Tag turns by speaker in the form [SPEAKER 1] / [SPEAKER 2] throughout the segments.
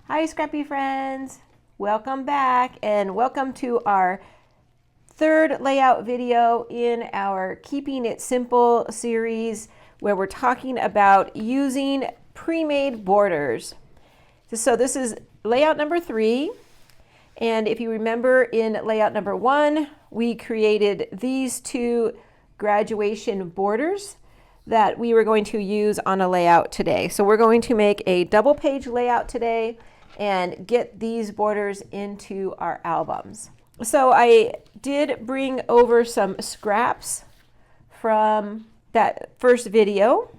[SPEAKER 1] Hi Scrappy friends, welcome back and welcome to our third layout video in our Keeping It Simple series where we're talking about using pre-made borders. So this is layout number 3, and if you remember in layout number 1 we created these two graduation borders that we were going to use on a layout today. So we're going to make a double page layout today and get these borders into our albums. So I did bring over some scraps from that first video,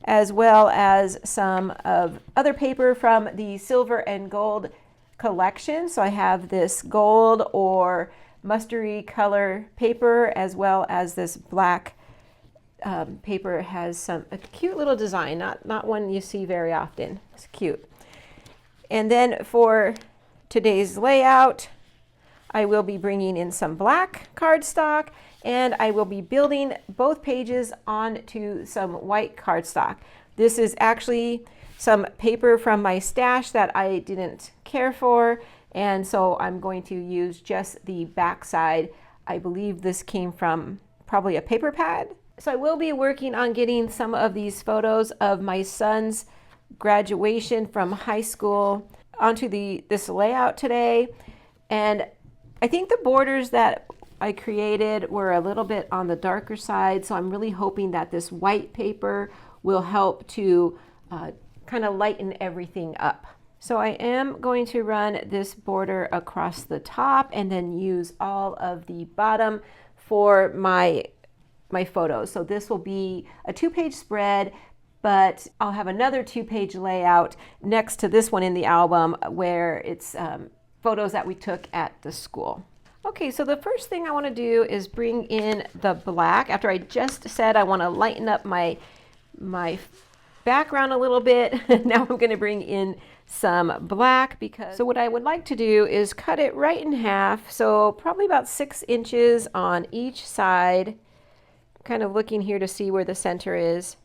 [SPEAKER 1] as well as some of other paper from the silver and gold collection. So I have this gold or mustardy color paper, as well as this black paper. It has a cute little design, not one you see very often. It's cute. And then for today's layout, I will be bringing in some black cardstock, and I will be building both pages onto some white cardstock. This is actually some paper from my stash that I didn't care for, and so I'm going to use just the back side. I believe this came from probably a paper pad. So I will be working on getting some of these photos of my son's graduation from high school onto this layout today. And I think the borders that I created were a little bit on the darker side, so I'm really hoping that this white paper will help to kind of lighten everything up. So I am going to run this border across the top and then use all of the bottom for my photos. So this will be a 2-page spread, but I'll have another 2-page layout next to this one in the album where it's photos that we took at the school. Okay, so the first thing I want to do is bring in the black. After I just said I want to lighten up my background a little bit, now I'm going to bring in some black, because so what I would like to do is cut it right in half, so probably about 6 inches on each side. Kind of looking here to see where the center is,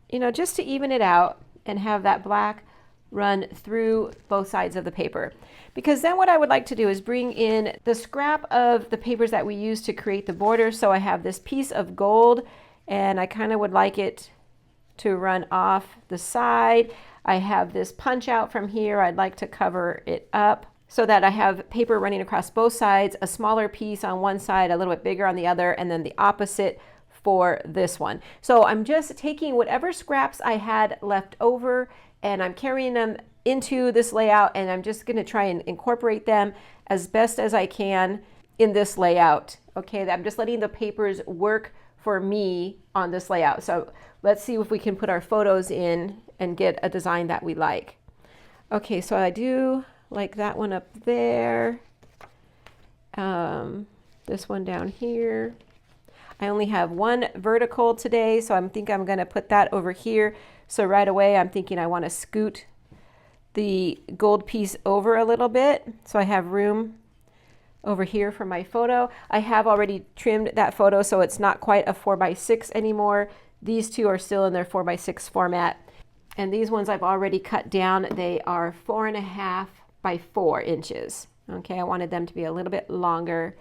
[SPEAKER 1] you know, just to even it out and have that black run through both sides of the paper. Because then what I would like to do is bring in the scrap of the papers that we used to create the border. So I have this piece of gold, and I kind of would like it to run off the side. I have this punch out from here. I'd like to cover it up so that I have paper running across both sides, a smaller piece on one side, a little bit bigger on the other, and then the opposite for this one. So I'm just taking whatever scraps I had left over and I'm carrying them into this layout, and I'm just going to try and incorporate them as best as I can in this layout. Okay, I'm just letting the papers work for me on this layout. So let's see if we can put our photos in and get a design that we like. Okay, so I do like that one up there. This one down here. I only have one vertical today, so I'm going to put that over here. So right away, I'm thinking I want to scoot the gold piece over a little bit, so I have room over here for my photo. I have already trimmed that photo, so it's not quite a 4x6 anymore. These two are still in their 4x6 format. And these ones I've already cut down. They are 4.5 by 4 inches. Okay, I wanted them to be a little bit longer,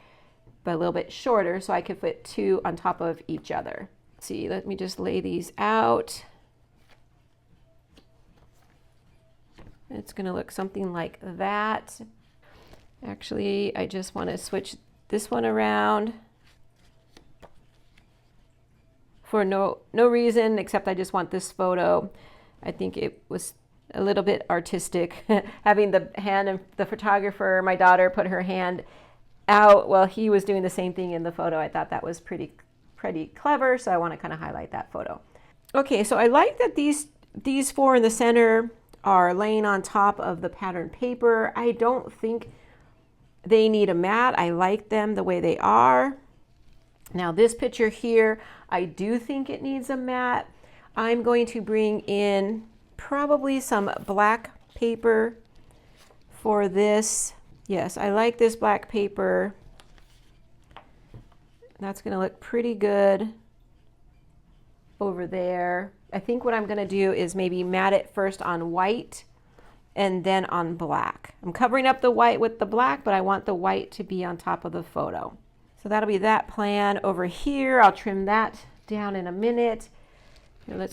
[SPEAKER 1] but a little bit shorter, so I could fit 2 on top of each other. Let's see, let me just lay these out. It's going to look something like that. Actually, I just want to switch this one around for no reason, except I just want this photo. I think it was a little bit artistic having the hand of the photographer, my daughter, put her hand out while he was doing the same thing in the photo. I thought that was pretty clever, so I want to kind of highlight that photo. Okay, so I like that these 4 in the center are laying on top of the pattern paper. I don't think they need a mat. I like them the way they are. Now this picture here, I do think it needs a mat. I'm going to bring in probably some black paper for this. Yes, I like this black paper. That's going to look pretty good over there. I think what I'm going to do is maybe mat it first on white and then on black. I'm covering up the white with the black, but I want the white to be on top of the photo. So that'll be that plan over here. I'll trim that down in a minute. Here,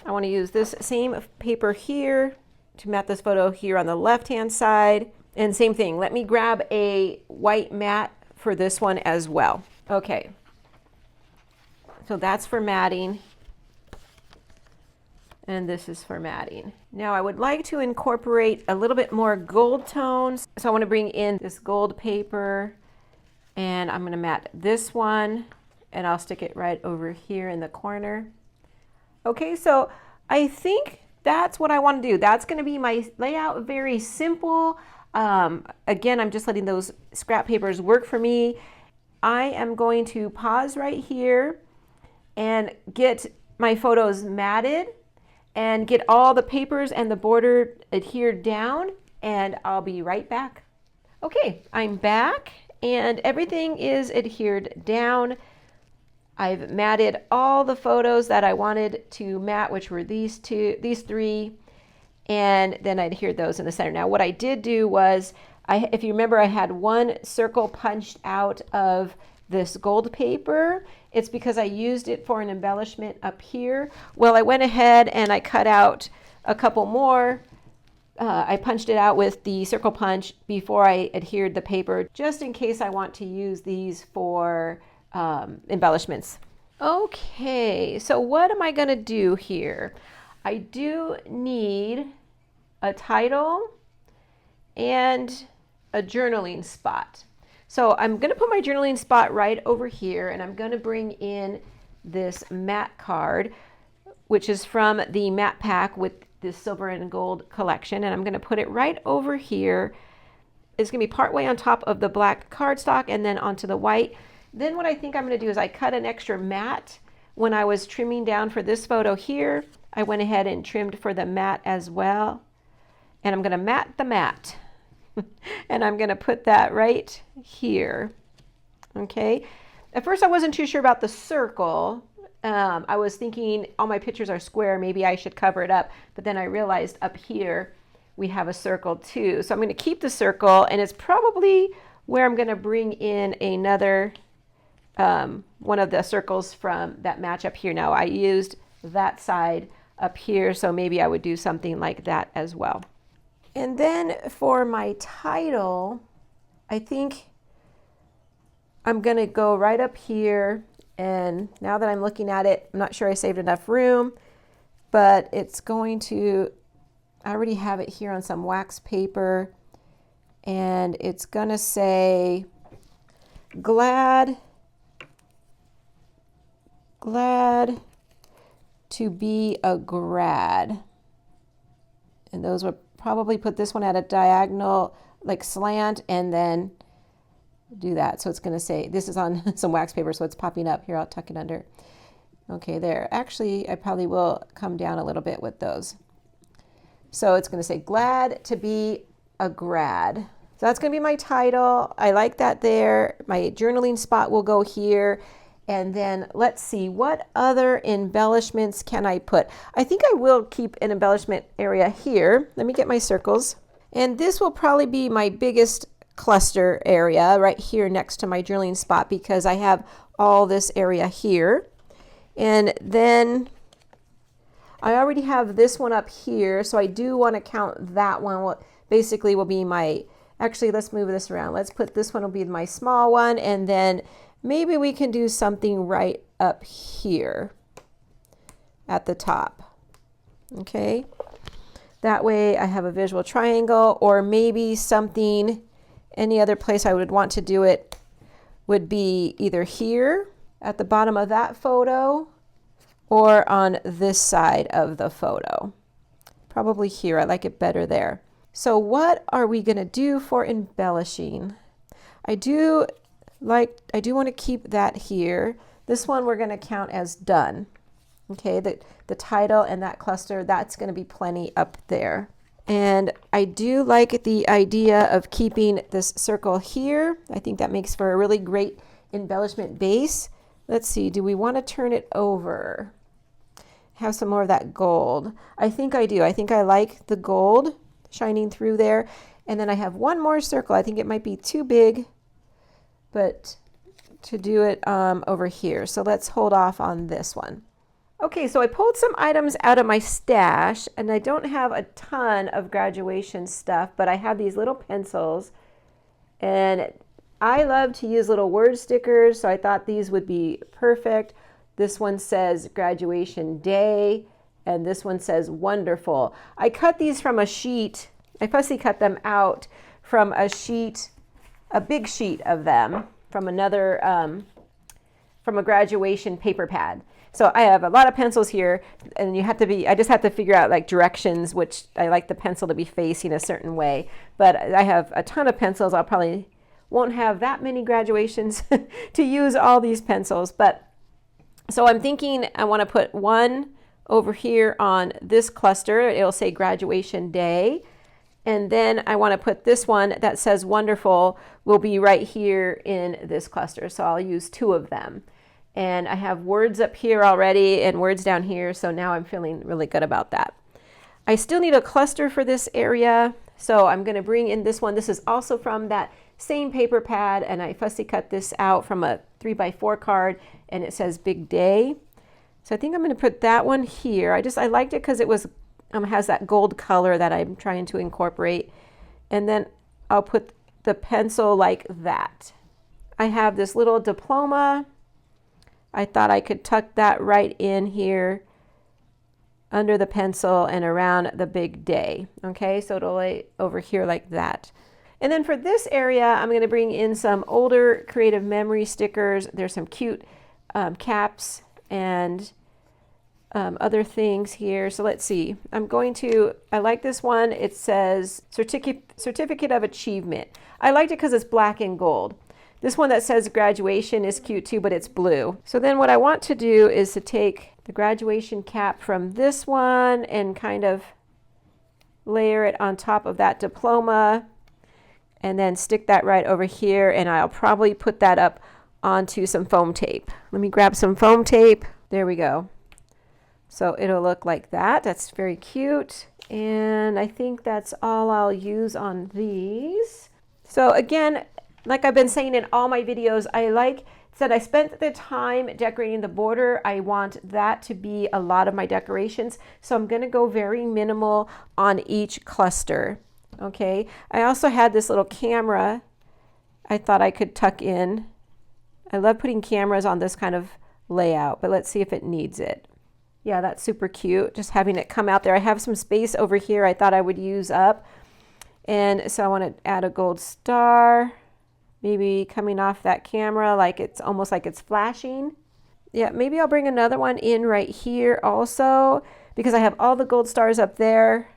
[SPEAKER 1] I want to use this same paper here to mat this photo here on the left-hand side. And same thing, let me grab a white mat for this one as well. Okay, so that's for matting. And this is for matting. Now I would like to incorporate a little bit more gold tones. So I want to bring in this gold paper, and I'm going to mat this one, and I'll stick it right over here in the corner. Okay, so I think that's what I want to do. That's going to be my layout, very simple. Again, I'm just letting those scrap papers work for me. I am going to pause right here and get my photos matted and get all the papers and the border adhered down, and I'll be right back. Okay, I'm back and everything is adhered down. I've matted all the photos that I wanted to mat, which were these three, and then I adhered those in the center. Now what I did do was, if you remember, I had one circle punched out of this gold paper. It's because I used it for an embellishment up here. Well, I went ahead and I cut out a couple more. I punched it out with the circle punch before I adhered the paper, just in case I want to use these for embellishments. Okay, so what am I going to do here? I do need a title and a journaling spot. So I'm going to put my journaling spot right over here, and I'm going to bring in this matte card, which is from the matte pack with this silver and gold collection, and I'm going to put it right over here. It's going to be partway on top of the black cardstock and then onto the white. Then what I think I'm going to do is I cut an extra mat. When I was trimming down for this photo here, I went ahead and trimmed for the mat as well. And I'm going to mat the mat. And I'm going to put that right here. Okay. At first I wasn't too sure about the circle. I was thinking all my pictures are square, maybe I should cover it up. But then I realized up here we have a circle too. So I'm going to keep the circle, and it's probably where I'm going to bring in another one of the circles from that match up here. Now I used that side up here, so maybe I would do something like that as well. And then for my title, I think I'm going to go right up here, and now that I'm looking at it, I'm not sure I saved enough room, but it's going to, I already have it here on some wax paper, and it's going to say glad to be a grad. And those would probably put this one at a diagonal, like slant, and then do that. So it's going to say, this is on some wax paper, so it's popping up here. I'll tuck it under. Okay, there. Actually, I probably will come down a little bit with those. So it's going to say glad to be a grad. So that's going to be my title. I like that there. My journaling spot will go here. And then let's see, what other embellishments can I put? I think I will keep an embellishment area here. Let me get my circles. And this will probably be my biggest cluster area right here next to my journaling spot, because I have all this area here. And then I already have this one up here, so I do want to count that one. What basically will be my, actually let's move this around. Let's put this one will be my small one, and then maybe we can do something right up here at the top. Okay, that way I have a visual triangle, or maybe something, any other place I would want to do it would be either here at the bottom of that photo or on this side of the photo. Probably here, I like it better there. So what are we gonna do for embellishing? I do want to keep that here. This one we're going to count as done. Okay, the title and that cluster, that's going to be plenty up there. And I do like the idea of keeping this circle here. I think that makes for a really great embellishment base. Let's see, do we want to turn it over? have some more of that gold. I think I do. I think I like the gold shining through there. And then I have one more circle. I think it might be too big, but to do it over here. So let's hold off on this one. Okay, so I pulled some items out of my stash, and I don't have a ton of graduation stuff, but I have these little pencils, and I love to use little word stickers, so I thought these would be perfect. This one says graduation day, and this one says wonderful. I cut these from a sheet. I fussy cut them out from a sheet, a big sheet of them from another, from a graduation paper pad. So I have a lot of pencils here, and I just have to figure out like directions, which I like the pencil to be facing a certain way. But I have a ton of pencils. I'll probably won't have that many graduations to use all these pencils. But so I'm thinking I want to put one over here on this cluster. It'll say graduation day. And then I want to put this one that says wonderful will be right here in this cluster. So I'll use two of them. And I have words up here already and words down here. So now I'm feeling really good about that. I still need a cluster for this area. So I'm going to bring in this one. This is also from that same paper pad. And I fussy cut this out from a 3x4 card. And it says big day. So I think I'm going to put that one here. I liked it because it was has that gold color that I'm trying to incorporate. And then I'll put the pencil like that. I have this little diploma. I thought I could tuck that right in here under the pencil and around the big day. Okay, so it'll lay over here like that. And then for this area, I'm going to bring in some older creative memory stickers. There's some cute caps and other things here. So let's see. I like this one. It says Certificate of Achievement. I liked it because it's black and gold. This one that says graduation is cute too, but it's blue. So then what I want to do is to take the graduation cap from this one and kind of layer it on top of that diploma and then stick that right over here. And I'll probably put that up onto some foam tape. Let me grab some foam tape. There we go. So it'll look like that. That's very cute. And I think that's all I'll use on these. So again, like I've been saying in all my videos, I spent the time decorating the border. I want that to be a lot of my decorations. So I'm going to go very minimal on each cluster. Okay. I also had this little camera I thought I could tuck in. I love putting cameras on this kind of layout, but let's see if it needs it. Yeah, that's super cute. Just having it come out there. I have some space over here I thought I would use up. And so I want to add a gold star. Maybe coming off that camera, like it's almost like it's flashing. Yeah, maybe I'll bring another one in right here also because I have all the gold stars up there.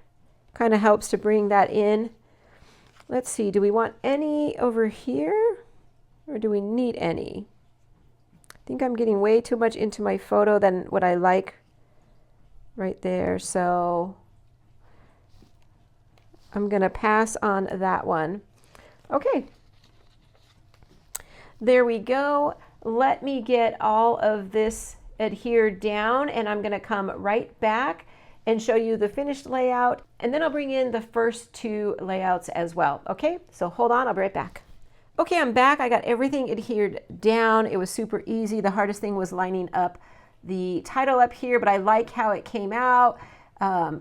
[SPEAKER 1] Kind of helps to bring that in. Let's see, do we want any over here or do we need any? I think I'm getting way too much into my photo than what I like right there. So I'm going to pass on that one. Okay. There we go. Let me get all of this adhered down and I'm going to come right back and show you the finished layout, and then I'll bring in the first two layouts as well. Okay, so hold on, I'll be right back. Okay, I'm back. I got everything adhered down. It was super easy. The hardest thing was lining up the title up here, but I like how it came out. I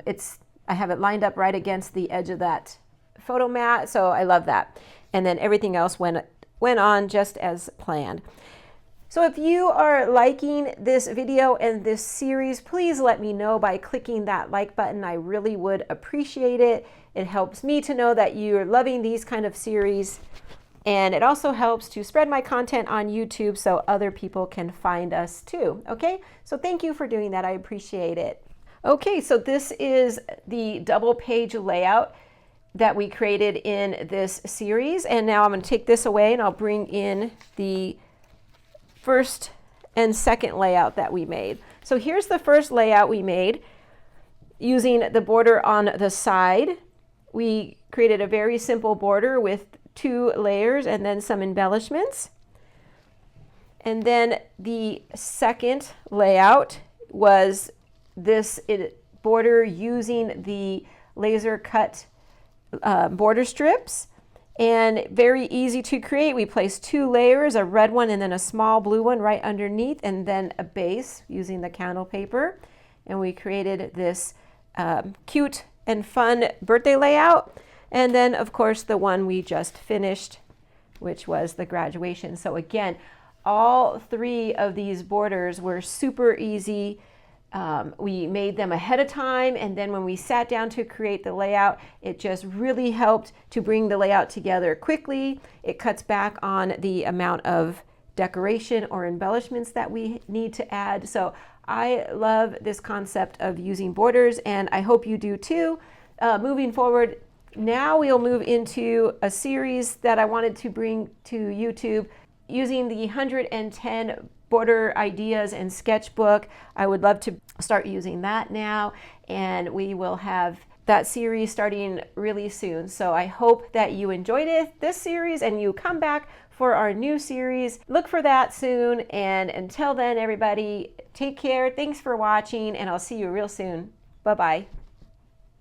[SPEAKER 1] have it lined up right against the edge of that photo mat, so I love that. And then everything else went on just as planned. So if you are liking this video and this series, please let me know by clicking that like button. I really would appreciate it. It helps me to know that you're loving these kind of series. And it also helps to spread my content on YouTube so other people can find us too. Okay, so thank you for doing that. I appreciate it. Okay, so this is the double page layout that we created in this series. And now I'm going to take this away and I'll bring in the first and second layout that we made. So here's the first layout we made using the border on the side. We created a very simple border with 2 layers and then some embellishments. And then the second layout was this border using the laser cut border strips, and very easy to create. We placed 2 layers, a red one and then a small blue one right underneath, and then a base using the candle paper. And we created this cute and fun birthday layout. And then of course the one we just finished, which was the graduation. So again, all 3 of these borders were super easy. We made them ahead of time, and then when we sat down to create the layout, it just really helped to bring the layout together quickly. It cuts back on the amount of decoration or embellishments that we need to add. So I love this concept of using borders, and I hope you do too. Moving forward, now we'll move into a series that I wanted to bring to YouTube using the 110 border ideas and sketchbook. I would love to start using that now, and we will have that series starting really soon. So I hope that you enjoyed this series and you come back for our new series. Look for that soon, and until then, everybody, take care. Thanks for watching, and I'll see you real soon. Bye-bye.